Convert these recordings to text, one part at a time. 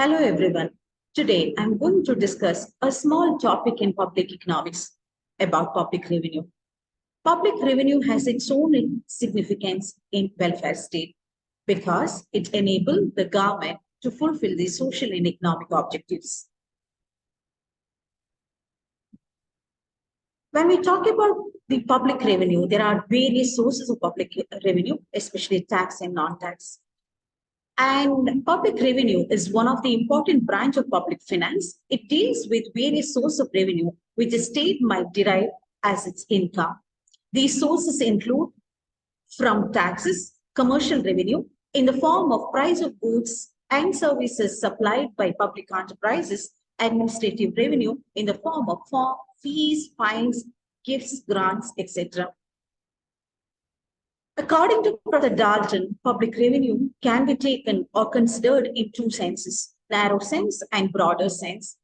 Hello everyone. Today I'm going to discuss a small topic in public economics about public revenue. Public revenue has its own significance in welfare state because it enables the government to fulfill the social and economic objectives. When we talk about the public revenue, there are various sources of public revenue, especially tax and non-tax. And public revenue is one of the important branch of public finance. It deals with various sources of revenue which the state might derive as its income. These sources include from taxes, commercial revenue in the form of price of goods and services supplied by public enterprises, administrative revenue in the form of fees, fines, gifts, grants, etc. According to Professor Dalton, public revenue can be taken or considered in two senses, narrow sense and broader sense.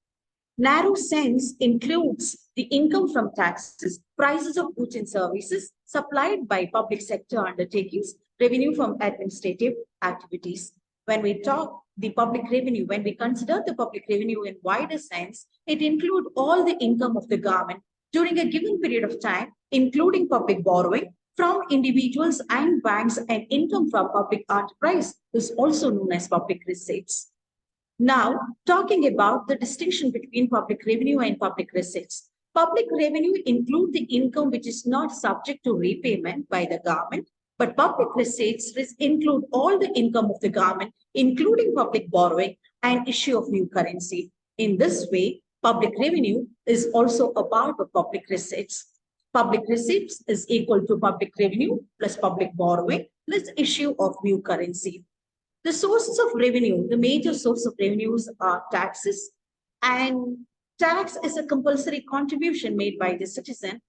Narrow sense includes the income from taxes, prices of goods and services supplied by public sector undertakings, revenue from administrative activities. When we talk the public revenue, when we consider the public revenue in wider sense, it includes all the income of the government during a given period of time, including public borrowing from individuals and banks, and income from public enterprise is also known as public receipts. Now, talking about the distinction between public revenue and public receipts. Public revenue include the income which is not subject to repayment by the government, but public receipts include all the income of the government, including public borrowing and issue of new currency. In this way, public revenue is also a part of public receipts. Public receipts is equal to public revenue plus public borrowing plus issue of new currency. The sources of revenue, the major source of revenues are taxes, and tax is a compulsory contribution made by the citizen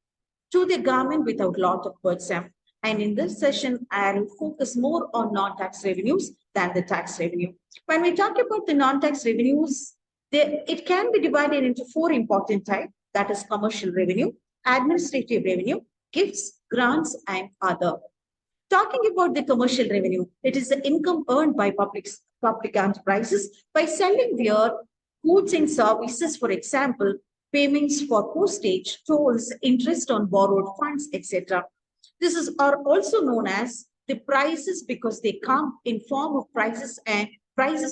to the government without lot of burden. And in this session, I'll focus more on non-tax revenues than the tax revenue. When we talk about the non-tax revenues, it can be divided into four important types, that is commercial revenue, administrative revenue, gifts, grants, and other. Talking about the commercial revenue, it is the income earned by public enterprises by selling their goods and services, for example, payments for postage, tolls, interest on borrowed funds, etc. Are also known as the prices because they come in form of prices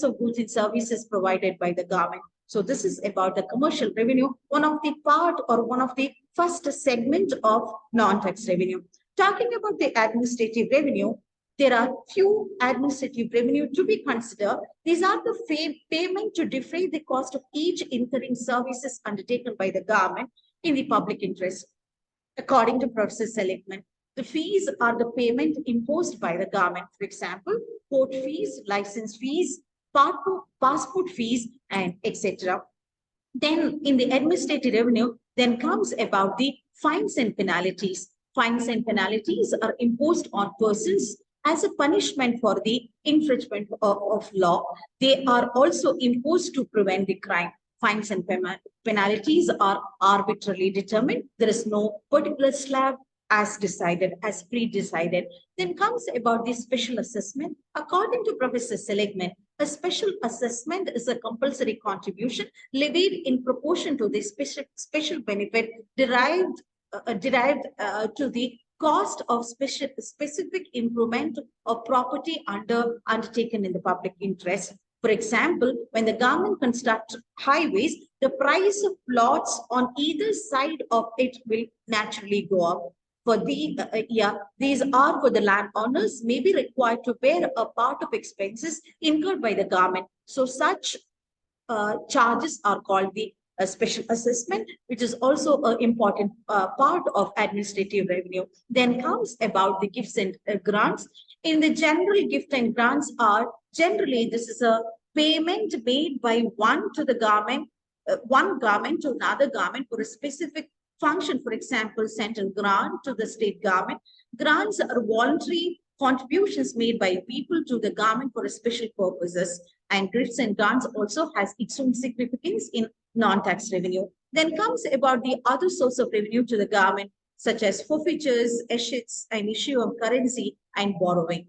of goods and services provided by the government. So this is about the commercial revenue, one of the first segment of non-tax revenue. Talking about the administrative revenue, there are few administrative revenue to be considered. These are the payment to defray the cost of each incurring services undertaken by the government in the public interest. According to Professor Seligman, the fees are the payment imposed by the government. For example, court fees, license fees, passport fees, and etc. Then in the administrative revenue, then comes about the fines and penalties. Fines and penalties are imposed on persons as a punishment for the infringement of law. They are also imposed to prevent the crime. Fines and penalties are arbitrarily determined. There is no particular slab as pre-decided. Then comes about the special assessment. According to Professor Seligman, a special assessment is a compulsory contribution levied in proportion to the special benefit derived to the cost of specific improvement of property undertaken in the public interest. For example, when the government constructs highways, the price of plots on either side of it will naturally go up. These are for the landowners may be required to bear a part of expenses incurred by the government. So such charges are called the special assessment, which is also an important part of administrative revenue. Then comes about the gifts and grants. In the general, gift and grants are generally, this is a payment made by one government to another government for a specific function. For example, central grant to the state government. Grants are voluntary contributions made by people to the government for special purposes. And gifts and grants also has its own significance in non-tax revenue. Then comes about the other source of revenue to the government, such as forfeitures, escheats, and issue of currency and borrowing.